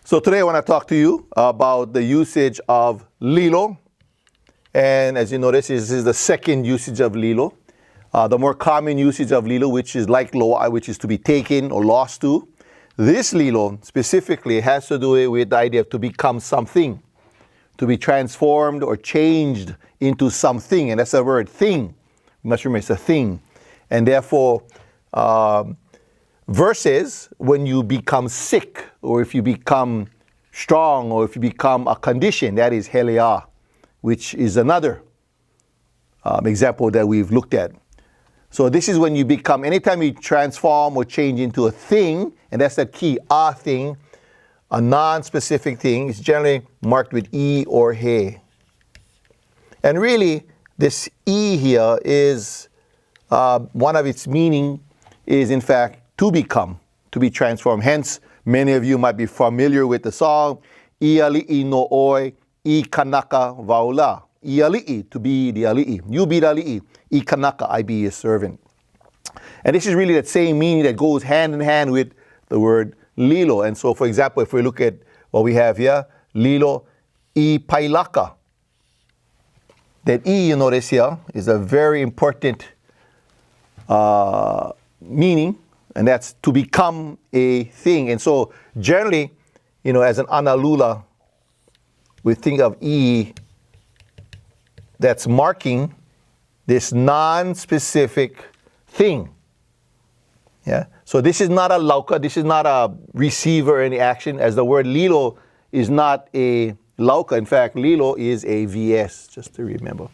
So today I want to talk to you about the usage of Lilo. And as you notice, this is the second usage of Lilo. The more common usage of Lilo, which is like loa, which is to be taken or lost to. This Lilo specifically has to do with the idea of to become something, to be transformed or changed into something. And that's the word thing. You must remember it's a thing. And therefore, versus when you become sick, or if you become strong, or if you become a condition, that is helea, which is another example that we've looked at. So this is when you become, anytime you transform or change into a thing, and that's the key, a thing, a non-specific thing, is generally marked with e or he. And really, this e here is, one of its meaning is in fact to become, to be transformed. Hence, many of you might be familiar with the song, Iali'i no oi, I kanaka vaula. Iali'i, to be the ali'i. You be the ali'i. I kanaka, I be your servant. And this is really that same meaning that goes hand in hand with the word Lilo. And so, for example, if we look at what we have here, Lilo I pailaka. That E, you notice here, is a very important meaning. And that's to become a thing. And so generally, as an analula, we think of E that's marking this non-specific thing. Yeah. So this is not a lauka, this is not a receiver or any action, as the word Lilo is not a lauka. In fact, Lilo is a VS, just to remember,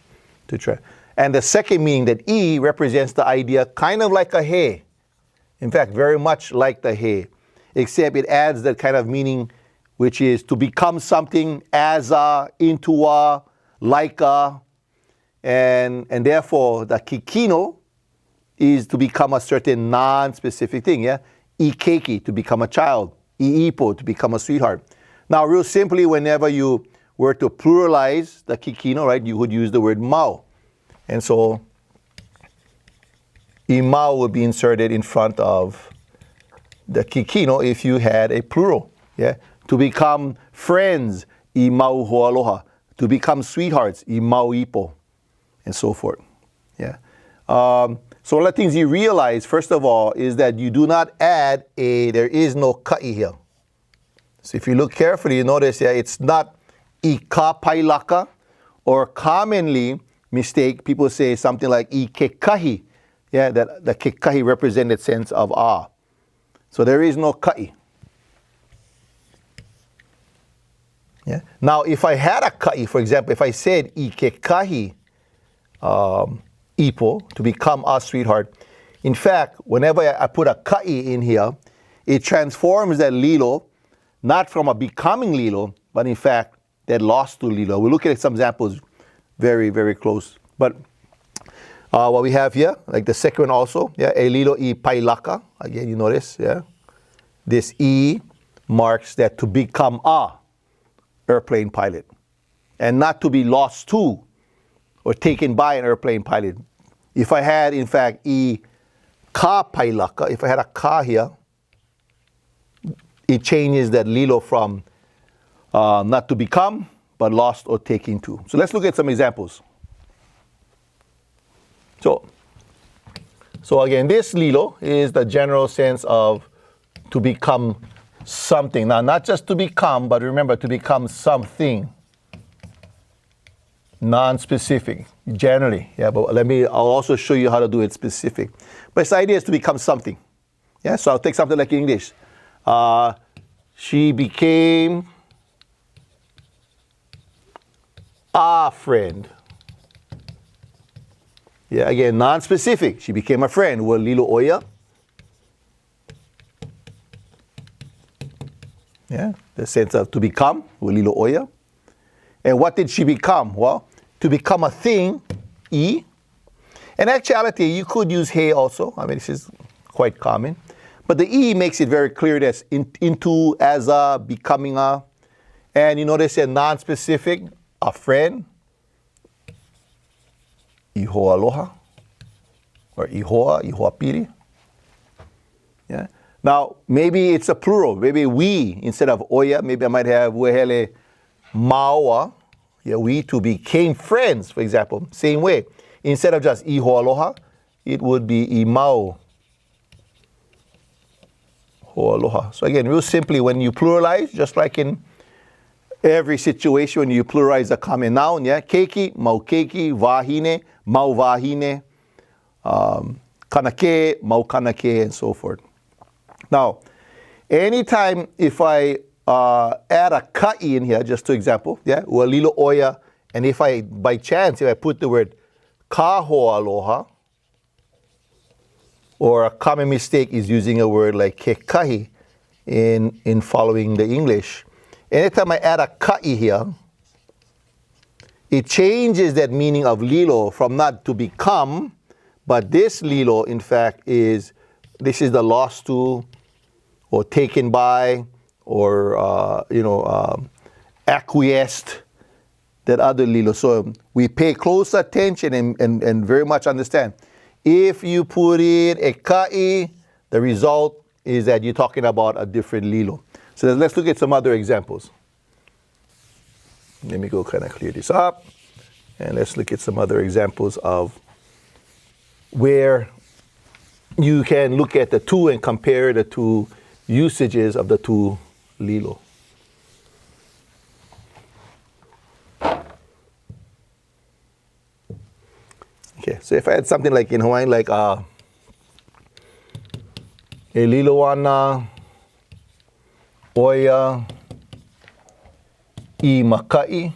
to try. And the second meaning, that E represents the idea kind of like a he. In fact, very much like the he, except it adds that kind of meaning, which is to become something as a, into a, like a, and therefore the kikino is to become a certain non-specific thing, yeah? Ikeki, to become a child. Iipo, to become a sweetheart. Now, real simply, whenever you were to pluralize the kikino, right, you would use the word mau. And so, imau would be inserted in front of the kikino if you had a plural. Yeah, to become friends, imau hoaloha. To become sweethearts, imau ipo, and so forth. Yeah. So one of the things you realize, first of all, is that you do not add a. There is no ka'i here. So if you look carefully, you notice that it's not ika pailaka, or commonly people say something like ikekahi. Yeah, that the kekahi represented sense of awe. So there is no ka'i. Yeah. Now, if I had a ka'i, for example, if I said ikekahi ipo, to become a sweetheart, in fact, whenever I put a ka'i in here, it transforms that Lilo, not from a becoming Lilo, but in fact, that lost to Lilo. We'll look at some examples very, very close. But what we have here, like the second one also, yeah, e Lilo I pailaka. Again, you notice, yeah, this E marks that to become a airplane pilot, and not to be lost to or taken by an airplane pilot. If I had, in fact, I ka pailaka, if I had a ka here, it changes that Lilo from not to become, but lost or taken to. So let's look at some examples. So again, this Lilo is the general sense of to become something. Now, not just to become, but remember, to become something. Non-specific, generally. Yeah, but I'll also show you how to do it specific. But its idea is to become something. Yeah, so I'll take something like English. She became a friend. Yeah, again, non-specific. She became a friend. Well, Lilo Oya. Yeah, the sense of to become. Well, Lilo Oya. And what did she become? Well, to become a thing, E. In actuality, you could use he also. I mean, this is quite common. But the E makes it very clear that into, as a, becoming a. And you notice a non-specific, a friend. Iho aloha, or ihoa piri. Yeah. Now, maybe it's a plural. Maybe we, instead of oia, maybe I might have wehele maua. Yeah, we two became friends, for example. Same way. Instead of just iho aloha, it would be imau ho aloha. So again, real simply, when you pluralize, just like in every situation, when you pluralize a common noun, yeah, keiki, mau keiki, wahine, mau wahine, kanake, mau kanake, and so forth. Now, anytime if I add a ka'i in here, just to example, yeah, Lilo oia, and if I, by chance, if I put the word ka ho aloha, or a common mistake is using a word like kekahi in following the English. Anytime I add a ka'i here, it changes that meaning of lilo from not to become, but this lilo, in fact, this is the lost to, or taken by, or acquiesced, that other lilo. So we pay close attention and very much understand. If you put in a ka'i, the result is that you're talking about a different lilo. So let's look at some other examples. Let me go kind of clear this up. And let's look at some other examples of where you can look at the two and compare the two usages of the two lilo. Okay, so if I had something like in Hawaiian, like e lilo ana oia I maka'i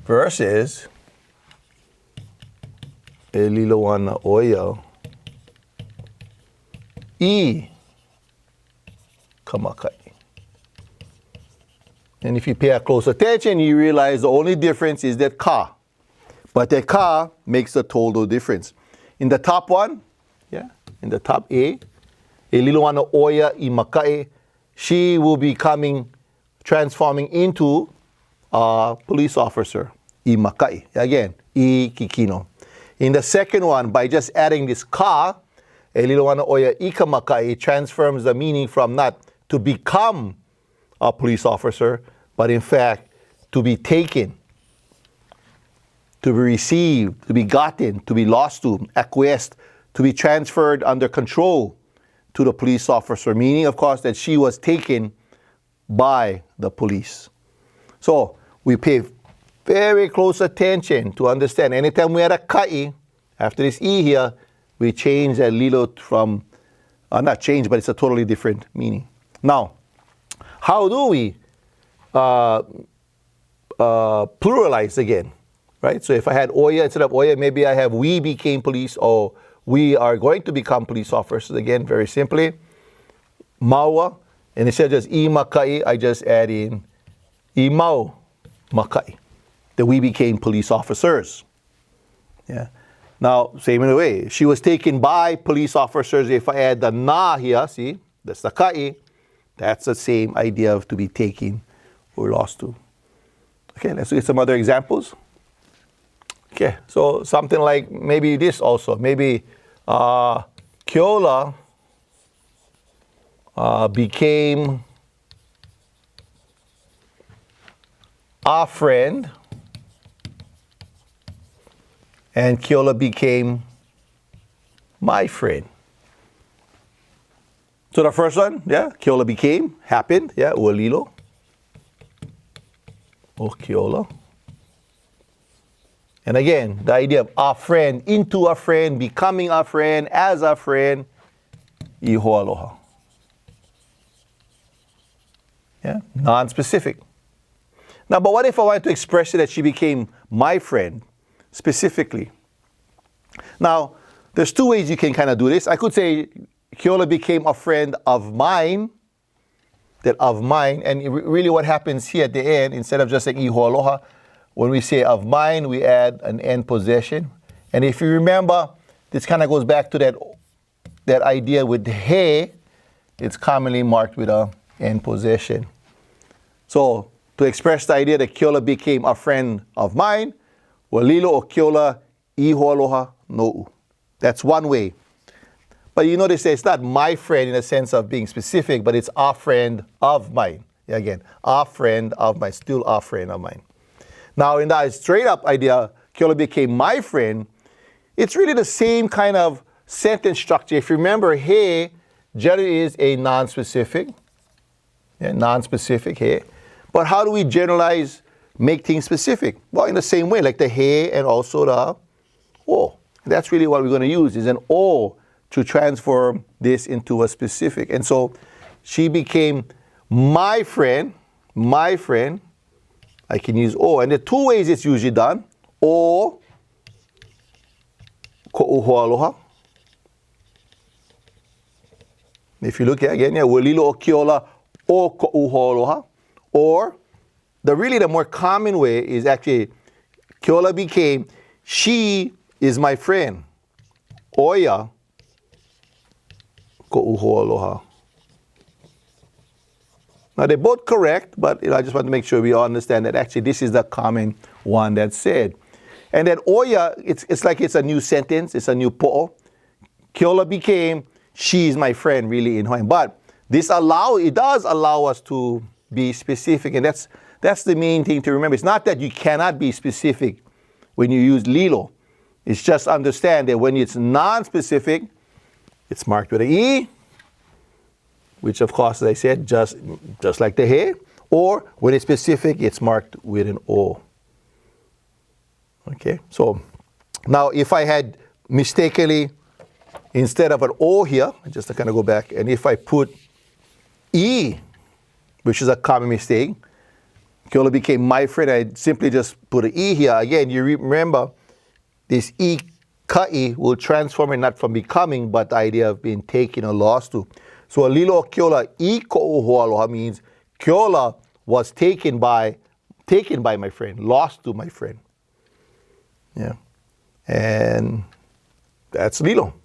versus e lilo ana oia I kamakai. And if you pay a close attention, you realize the only difference is that ka. But that ka makes a total difference. In the top one, yeah, in the top A, e lilo ana oia I maka'i, she will be transforming into a police officer, I maka'i. Again, I kikino. In the second one, by just adding this ka, e lilo ana oia I kamakai, it transforms the meaning from not to become a police officer, but in fact, to be taken, to be received, to be gotten, to be lost to, acquiesced, to be transferred under control to the police officer, meaning, of course, that she was taken by the police. So we pay very close attention to understand. Anytime we add a ka'i, after this E here, we change that lilo from, not change, but it's a totally different meaning. Now, how do we pluralize again, right? So if I had oia instead of oia, maybe I have we became police, or we are going to become police officers. Again, very simply, maua, and instead of just I maka'i, I just add in I mau maka'i, that we became police officers. Yeah. Now, same in a way, she was taken by police officers. If I add the na here, see, that's the ka'i, that's the same idea of to be taken or lost to. Okay, let's look at some other examples. Okay, so something like maybe this also. Maybe Keola became a friend, and Keola became my friend. So the first one, yeah, Keola became, happened, yeah, ʻŌlelo, o Keola. And again, the idea of a friend, into a friend, becoming a friend, as a friend, iho aloha. Yeah, non-specific. Now, but what if I wanted to express it that she became my friend, specifically? Now, there's two ways you can kind of do this. I could say Keola became a friend of mine, that of mine, and really what happens here at the end, instead of just saying iho aloha, when we say of mine, we add an end possession. And if you remember, this kind of goes back to that idea with he, it's commonly marked with a end possession. So to express the idea that Keola became a friend of mine, Lilo o Keola iho aloha no'u. That's one way. But you notice that it's not my friend in the sense of being specific, but it's a friend of mine. Yeah, again, a friend of mine, still a friend of mine. Now, in that straight up idea, Keola became my friend, it's really the same kind of sentence structure. If you remember, he generally is a non-specific. Yeah, non-specific, he. But how do we generalize, make things specific? Well, in the same way, like the he and also the o. That's really what we're going to use, is an o to transform this into a specific. And so she became my friend. I can use o. And the two ways it's usually done, o ko'uhoaloha. If you look at again, yeah, Lilo o Keola o ko'uhoaloha. Or the more common way is actually Keola became, she is my friend. Oia ko'uhoaloha. Now they're both correct, but I just want to make sure we all understand that actually this is the common one that's said. And then oia, it's like it's a new sentence, it's a new po'o. Keola became, she is my friend, really in Hawaiian. But it does allow us to be specific, and that's the main thing to remember. It's not that you cannot be specific when you use Lilo. It's just understand that when it's non-specific, it's marked with an E, which of course, as I said, just like the he, or when it's specific, it's marked with an O. Okay, so now if I had mistakenly, instead of an O here, just to kind of go back, and if I put E, which is a common mistake, Keola became my friend, I simply just put an E here. Again, you remember, this E ka'i will transform it not from becoming, but the idea of being taken or lost to. So a Lilo o Keola I ko'uhoaloha means Keola was taken by my friend, lost to my friend. Yeah. And that's Lilo.